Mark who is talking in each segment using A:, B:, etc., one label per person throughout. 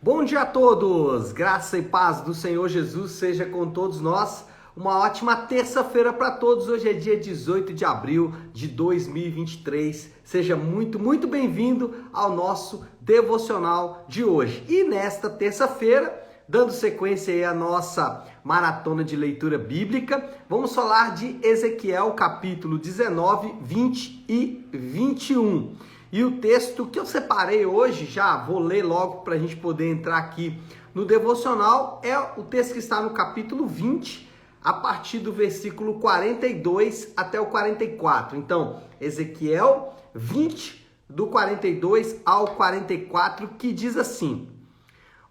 A: Bom dia a todos, graça e paz do Senhor Jesus seja com todos nós. Uma ótima terça-feira para todos. Hoje é dia 18 de abril de 2023. Seja muito bem-vindo ao nosso devocional de hoje. E nesta terça-feira, dando sequência aí à nossa maratona de leitura bíblica, vamos falar de Ezequiel capítulo 19, 20 e 21. E o texto que eu separei hoje, já vou ler logo para a gente poder entrar aqui no devocional, é o texto que está no capítulo 20, a partir do versículo 42 até o 44. Então, Ezequiel 20, do 42 ao 44, que diz assim: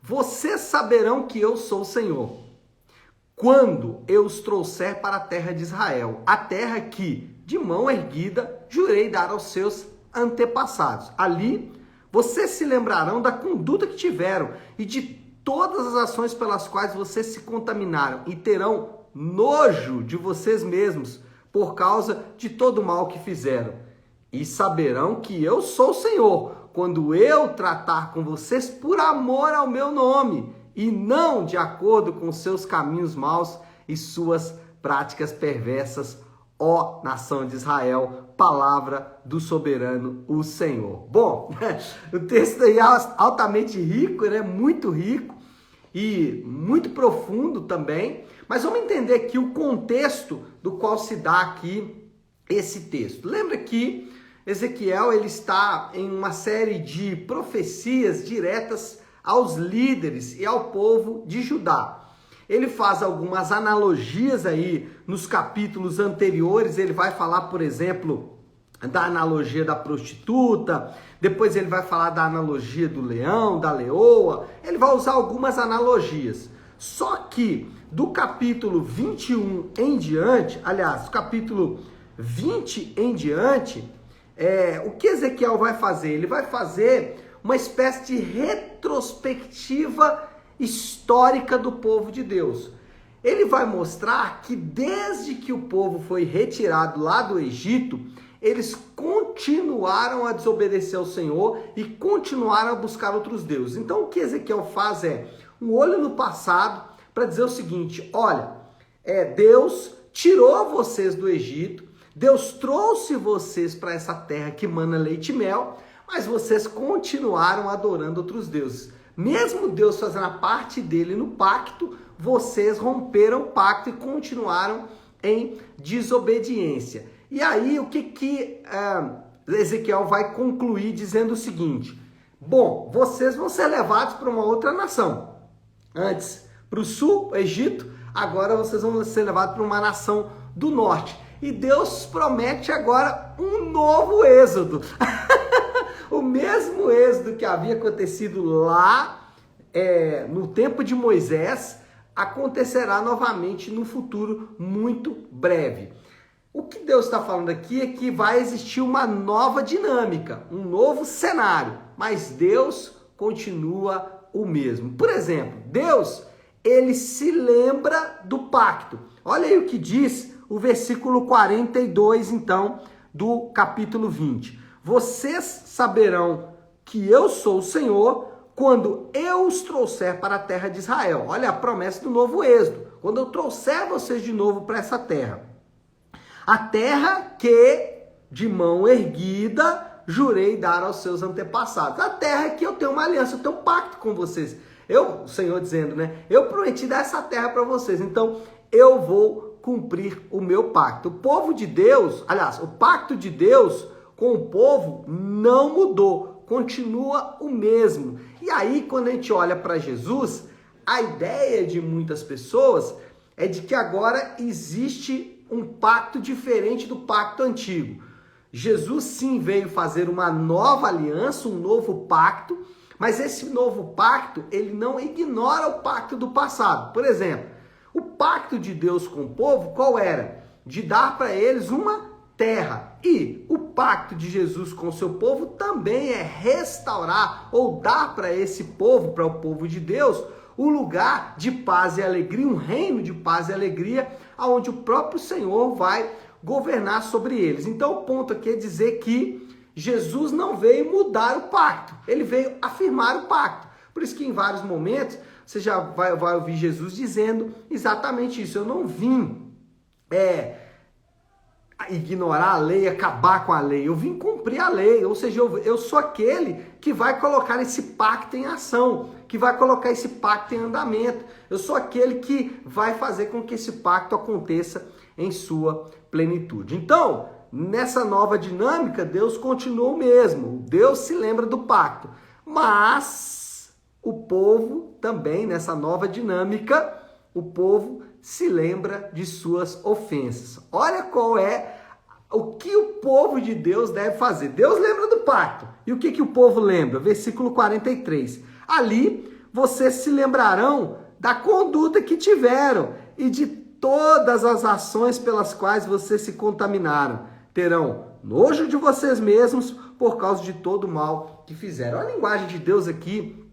A: Vocês saberão que eu sou o Senhor, quando eu os trouxer para a terra de Israel, a terra que, de mão erguida, jurei dar aos seus antepassados. Ali, vocês se lembrarão da conduta que tiveram e de todas as ações pelas quais vocês se contaminaram e terão nojo de vocês mesmos por causa de todo o mal que fizeram. E saberão que eu sou o Senhor, quando eu tratar com vocês por amor ao meu nome e não de acordo com seus caminhos maus e suas práticas perversas, ó nação de Israel, palavra do soberano, o Senhor. Bom, o texto aí é altamente rico, né? Muito rico e muito profundo também, mas vamos entender aqui o contexto do qual se dá aqui esse texto. Lembra que Ezequiel ele está em uma série de profecias diretas aos líderes e ao povo de Judá. Ele faz algumas analogias aí nos capítulos anteriores. Ele vai falar, por exemplo, da analogia da prostituta, depois ele vai falar da analogia do leão, da leoa. Ele vai usar algumas analogias. Só que do capítulo 21 em diante, aliás, do capítulo 20 em diante, o que Ezequiel vai fazer? Ele vai fazer uma espécie de retrospectiva histórica do povo de Deus. Ele vai mostrar que desde que o povo foi retirado lá do Egito, eles continuaram a desobedecer ao Senhor e continuaram a buscar outros deuses. Então o que Ezequiel faz é um olho no passado para dizer o seguinte: olha, Deus tirou vocês do Egito, Deus trouxe vocês para essa terra que mana leite e mel, mas vocês continuaram adorando outros deuses. Mesmo Deus fazendo a parte dele no pacto, vocês romperam o pacto e continuaram em desobediência. E aí o que Ezequiel vai concluir dizendo o seguinte: bom, vocês vão ser levados para uma outra nação. Antes para o sul, o Egito, agora vocês vão ser levados para uma nação do norte. E Deus promete agora um novo êxodo. O mesmo êxodo que havia acontecido lá no tempo de Moisés acontecerá novamente no futuro muito breve. O que Deus está falando aqui é que vai existir uma nova dinâmica, um novo cenário, mas Deus continua o mesmo. Por exemplo, Deus, ele se lembra do pacto. Olha aí o que diz o versículo 42, então, do capítulo 20. Vocês saberão que eu sou o Senhor quando eu os trouxer para a terra de Israel. Olha a promessa do novo êxodo. Quando eu trouxer vocês de novo para essa terra. A terra que, de mão erguida, jurei dar aos seus antepassados. A terra que eu tenho uma aliança, eu tenho um pacto com vocês. O Senhor dizendo, né? Eu prometi dar essa terra para vocês. Então, eu vou cumprir o meu pacto. O povo de Deus, aliás, o pacto de Deus com o povo não mudou, continua o mesmo. E aí, quando a gente olha para Jesus, a ideia de muitas pessoas é de que agora existe um pacto diferente do pacto antigo. Jesus sim veio fazer uma nova aliança, um novo pacto, mas esse novo pacto, ele não ignora o pacto do passado. Por exemplo, o pacto de Deus com o povo, qual era? De dar para eles uma terra. E o pacto de Jesus com o seu povo também é restaurar ou dar para esse povo, para o povo de Deus, um lugar de paz e alegria, um reino de paz e alegria, onde o próprio Senhor vai governar sobre eles. Então o ponto aqui é dizer que Jesus não veio mudar o pacto, ele veio afirmar o pacto. Por isso que em vários momentos você já vai ouvir Jesus dizendo exatamente isso. Eu não vim ignorar a lei, acabar com a lei. Eu vim cumprir a lei. Ou seja, eu sou aquele que vai colocar esse pacto em ação, que vai colocar esse pacto em andamento. Eu sou aquele que vai fazer com que esse pacto aconteça em sua plenitude. Então, nessa nova dinâmica, Deus continua o mesmo. Deus se lembra do pacto. Mas o povo também, nessa nova dinâmica, o povo se lembra de suas ofensas. Olha o que o povo de Deus deve fazer. Deus lembra do pacto. E o que o povo lembra? Versículo 43. Ali vocês se lembrarão da conduta que tiveram e de todas as ações pelas quais vocês se contaminaram. Terão nojo de vocês mesmos por causa de todo o mal que fizeram. A linguagem de Deus aqui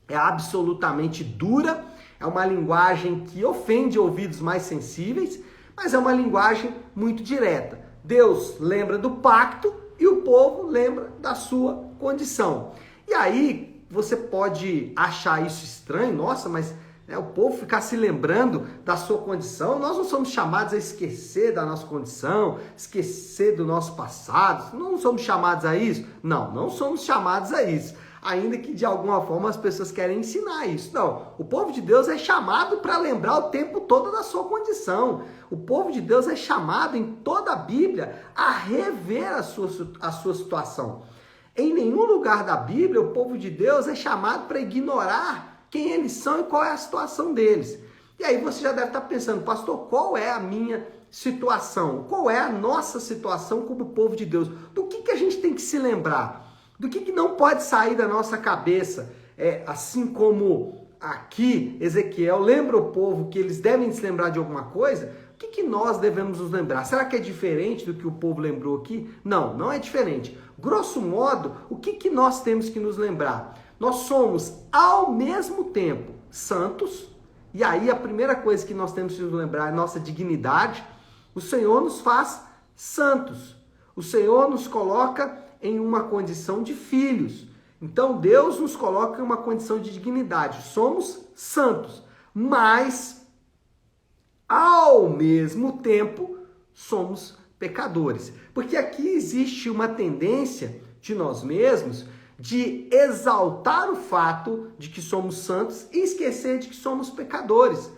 A: é absolutamente dura, é uma linguagem que ofende ouvidos mais sensíveis, mas é uma linguagem muito direta. Deus lembra do pacto e o povo lembra da sua condição. E aí você pode achar isso estranho, nossa, mas o povo ficar se lembrando da sua condição. Nós não somos chamados a esquecer da nossa condição, esquecer do nosso passado. Não somos chamados a isso? Não somos chamados a isso. Ainda que de alguma forma as pessoas querem ensinar isso. Não, o povo de Deus é chamado para lembrar o tempo todo da sua condição. O povo de Deus é chamado em toda a Bíblia a rever a sua situação. Em nenhum lugar da Bíblia o povo de Deus é chamado para ignorar quem eles são e qual é a situação deles. E aí você já deve estar pensando, pastor, qual é a minha situação? Qual é a nossa situação como povo de Deus? Do que a gente tem que se lembrar? Do que não pode sair da nossa cabeça? Assim como aqui Ezequiel lembra o povo que eles devem se lembrar de alguma coisa, o que nós devemos nos lembrar? Será que é diferente do que o povo lembrou aqui? Não é diferente. Grosso modo, o que nós temos que nos lembrar? Nós somos, ao mesmo tempo, santos, e aí a primeira coisa que nós temos que nos lembrar é a nossa dignidade. O Senhor nos faz santos. O Senhor nos coloca em uma condição de filhos. Então, Deus nos coloca em uma condição de dignidade. Somos santos, mas, ao mesmo tempo, somos pecadores. Porque aqui existe uma tendência de nós mesmos de exaltar o fato de que somos santos e esquecer de que somos pecadores.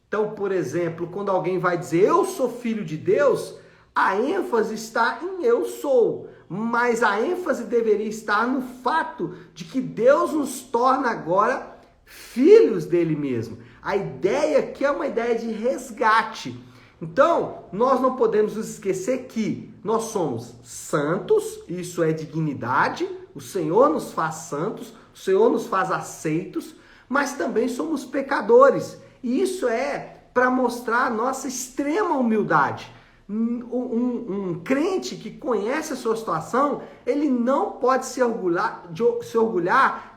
A: Então, por exemplo, quando alguém vai dizer eu sou filho de Deus, a ênfase está em eu sou, mas a ênfase deveria estar no fato de que Deus nos torna agora filhos dele mesmo. A ideia aqui é uma ideia de resgate. Então, nós não podemos nos esquecer que nós somos santos, isso é dignidade, o Senhor nos faz santos, o Senhor nos faz aceitos, mas também somos pecadores. E isso é para mostrar a nossa extrema humildade. Um crente que conhece a sua situação, ele não pode se orgulhar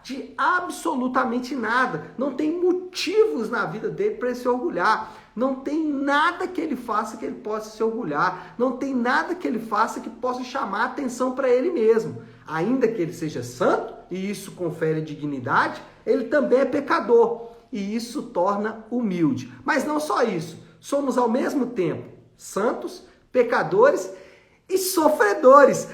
A: de absolutamente nada. Não tem motivos na vida dele para ele se orgulhar. Não tem nada que ele faça que ele possa se orgulhar. Não tem nada que ele faça que possa chamar atenção para ele mesmo. Ainda que ele seja santo, e isso confere dignidade, ele também é pecador. E isso torna humilde. Mas não só isso. Somos ao mesmo tempo santos, pecadores e sofredores.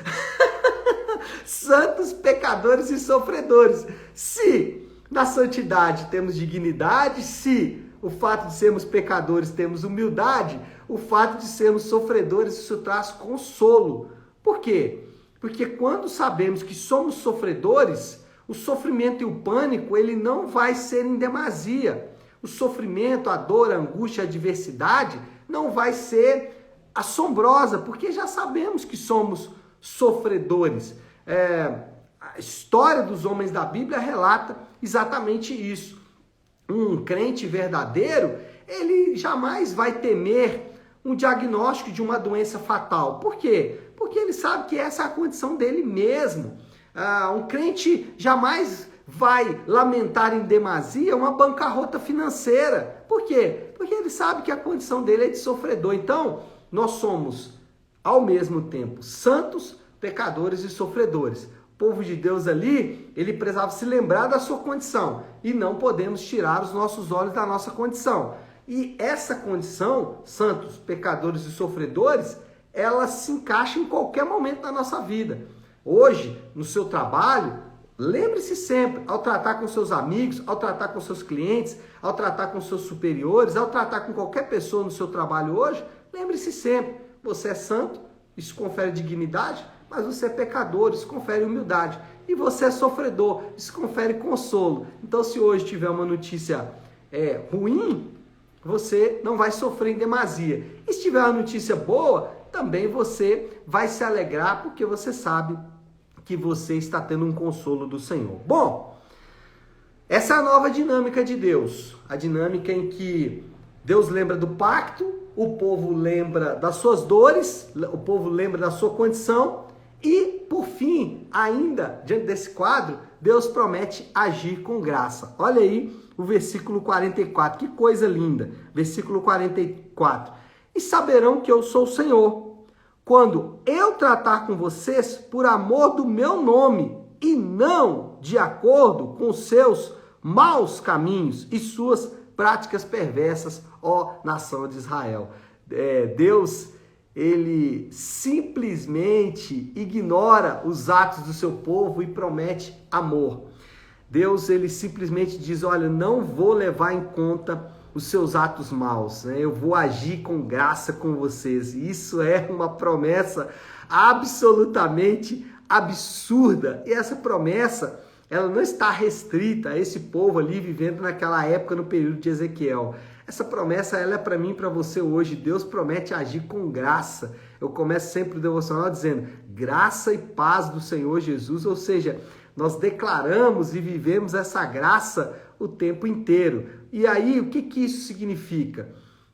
A: Santos, pecadores e sofredores. Se na santidade temos dignidade, se o fato de sermos pecadores temos humildade, o fato de sermos sofredores, isso traz consolo. Por quê? Porque quando sabemos que somos sofredores, o sofrimento e o pânico, ele não vai ser em demasia. O sofrimento, a dor, a angústia, a adversidade não vai ser assombrosa, porque já sabemos que somos sofredores. A história dos homens da Bíblia relata exatamente isso. Um crente verdadeiro, ele jamais vai temer um diagnóstico de uma doença fatal. Por quê? Porque ele sabe que essa é a condição dele mesmo. Um crente jamais vai lamentar em demasia uma bancarrota financeira. Por quê? Porque ele sabe que a condição dele é de sofredor. Então, nós somos, ao mesmo tempo, santos, pecadores e sofredores. O povo de Deus ali, ele precisava se lembrar da sua condição. E não podemos tirar os nossos olhos da nossa condição. E essa condição, santos, pecadores e sofredores, ela se encaixa em qualquer momento da nossa vida. Hoje, no seu trabalho, lembre-se sempre, ao tratar com seus amigos, ao tratar com seus clientes, ao tratar com seus superiores, ao tratar com qualquer pessoa no seu trabalho hoje, lembre-se sempre, você é santo, isso confere dignidade, mas você é pecador, isso confere humildade. E você é sofredor, isso confere consolo. Então, se hoje tiver uma notícia ruim, você não vai sofrer em demasia. E se tiver uma notícia boa, também você vai se alegrar, porque você sabe que você está tendo um consolo do Senhor. Bom, essa é a nova dinâmica de Deus. A dinâmica em que Deus lembra do pacto, o povo lembra das suas dores, o povo lembra da sua condição e, por fim, ainda, diante desse quadro, Deus promete agir com graça. Olha aí o versículo 44, que coisa linda. Versículo 44. E saberão que eu sou o Senhor, quando eu tratar com vocês por amor do meu nome e não de acordo com seus maus caminhos e suas práticas perversas, ó nação de Israel. Deus, ele simplesmente ignora os atos do seu povo e promete amor. Deus, ele simplesmente diz, olha, não vou levar em conta os seus atos maus, né? Eu vou agir com graça com vocês. Isso é uma promessa absolutamente absurda. E essa promessa, ela não está restrita a esse povo ali vivendo naquela época, no período de Ezequiel. Essa promessa, ela é para mim e para você hoje. Deus promete agir com graça. Eu começo sempre o devocional dizendo, graça e paz do Senhor Jesus, ou seja, nós declaramos e vivemos essa graça o tempo inteiro. E aí, o que isso significa?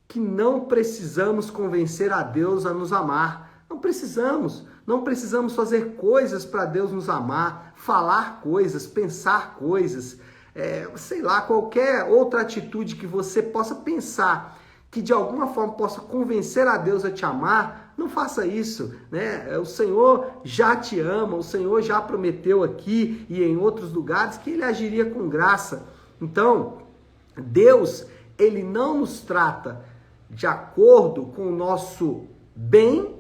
A: Que não precisamos convencer a Deus a nos amar. Não precisamos fazer coisas para Deus nos amar, falar coisas, pensar coisas, sei lá, qualquer outra atitude que você possa pensar, que de alguma forma possa convencer a Deus a te amar. Não faça isso, né? O Senhor já te ama, o Senhor já prometeu aqui e em outros lugares que Ele agiria com graça. Então, Deus, Ele não nos trata de acordo com o nosso bem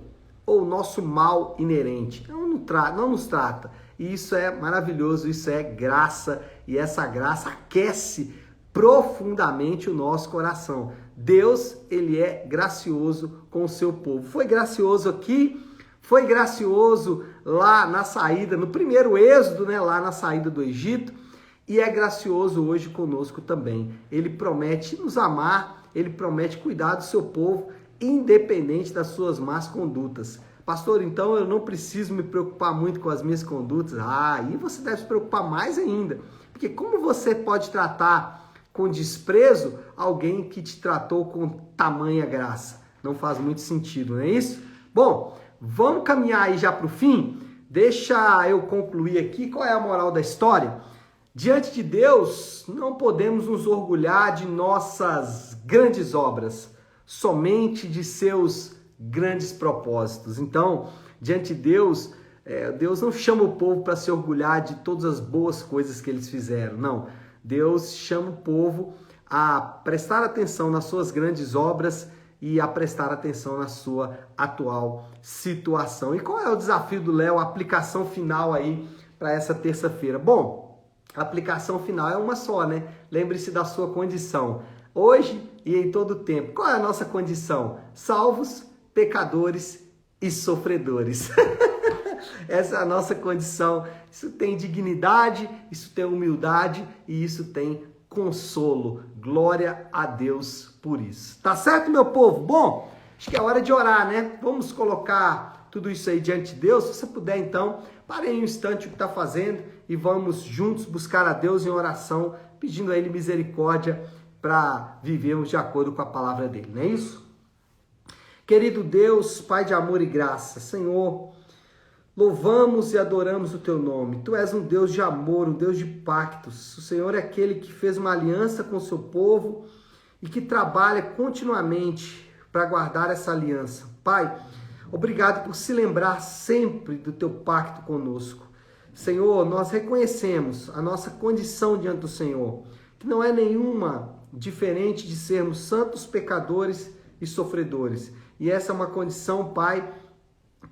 A: ou o nosso mal inerente. Não nos trata. E isso é maravilhoso, isso é graça, e essa graça aquece profundamente o nosso coração. Deus, ele é gracioso com o seu povo. Foi gracioso aqui, foi gracioso lá na saída, no primeiro êxodo, né, lá na saída do Egito, e é gracioso hoje conosco também. Ele promete nos amar, ele promete cuidar do seu povo, independente das suas más condutas. Pastor, então eu não preciso me preocupar muito com as minhas condutas? Aí você deve se preocupar mais ainda. Porque como você pode tratar com desprezo alguém que te tratou com tamanha graça? Não faz muito sentido, não é isso? Bom, vamos caminhar aí já para o fim? Deixa eu concluir aqui. Qual é a moral da história? Diante de Deus, não podemos nos orgulhar de nossas grandes obras, somente de seus grandes propósitos. Então, diante de Deus, Deus não chama o povo para se orgulhar de todas as boas coisas que eles fizeram, não. Deus chama o povo a prestar atenção nas suas grandes obras e a prestar atenção na sua atual situação. E qual é o desafio do Léo, a aplicação final aí para essa terça-feira? Bom, a aplicação final é uma só, né? Lembre-se da sua condição, hoje e em todo o tempo. Qual é a nossa condição? Salvos, pecadores e sofredores. Essa é a nossa condição. Isso tem dignidade, isso tem humildade e isso tem consolo. Glória a Deus por isso. Tá certo, meu povo? Bom, acho que é hora de orar, né? Vamos colocar tudo isso aí diante de Deus. Se você puder, então, pare aí um instante o que está fazendo e vamos juntos buscar a Deus em oração, pedindo a Ele misericórdia para vivermos de acordo com a palavra dele, não é isso? Querido Deus, Pai de amor e graça, Senhor, louvamos e adoramos o Teu nome. Tu és um Deus de amor, um Deus de pactos. O Senhor é aquele que fez uma aliança com o seu povo e que trabalha continuamente para guardar essa aliança. Pai, obrigado por se lembrar sempre do Teu pacto conosco. Senhor, nós reconhecemos a nossa condição diante do Senhor, que não é nenhuma diferente de sermos santos pecadores e sofredores. E essa é uma condição, Pai,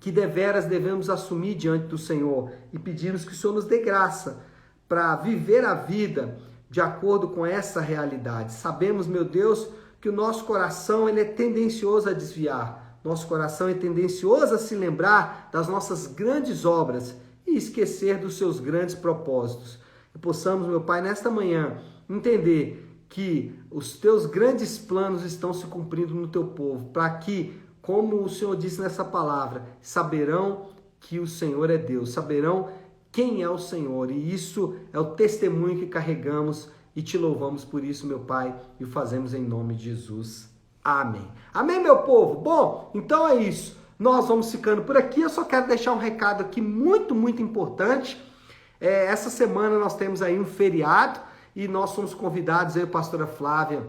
A: que deveras devemos assumir diante do Senhor e pedimos que o Senhor nos dê graça para viver a vida de acordo com essa realidade. Sabemos, meu Deus, que o nosso coração ele é tendencioso a desviar. Nosso coração é tendencioso a se lembrar das nossas grandes obras e esquecer dos seus grandes propósitos. Que possamos, meu Pai, nesta manhã entender que os teus grandes planos estão se cumprindo no teu povo, para que, como o Senhor disse nessa palavra, saberão que o Senhor é Deus, saberão quem é o Senhor, e isso é o testemunho que carregamos e te louvamos por isso, meu Pai, e o fazemos em nome de Jesus. Amém. Amém, meu povo? Bom, então é isso. Nós vamos ficando por aqui. Eu só quero deixar um recado aqui muito importante. Essa semana nós temos aí um feriado e nós somos convidados, eu e a pastora Flávia,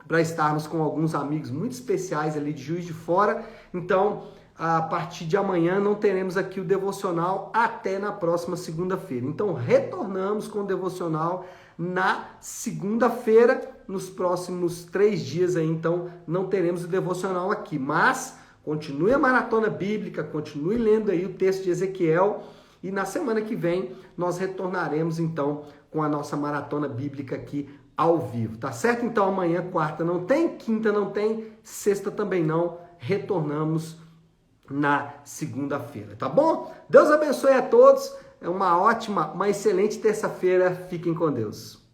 A: para estarmos com alguns amigos muito especiais ali de Juiz de Fora. Então, a partir de amanhã não teremos aqui o devocional até na próxima segunda-feira. Então, retornamos com o devocional na segunda-feira, nos próximos 3 dias aí. Então, não teremos o devocional aqui, mas continue a maratona bíblica, continue lendo aí o texto de Ezequiel e na semana que vem nós retornaremos então com a nossa maratona bíblica aqui ao vivo, tá certo? Então amanhã, quarta não tem, quinta não tem, sexta também não, retornamos na segunda-feira, tá bom? Deus abençoe a todos, uma excelente terça-feira, fiquem com Deus.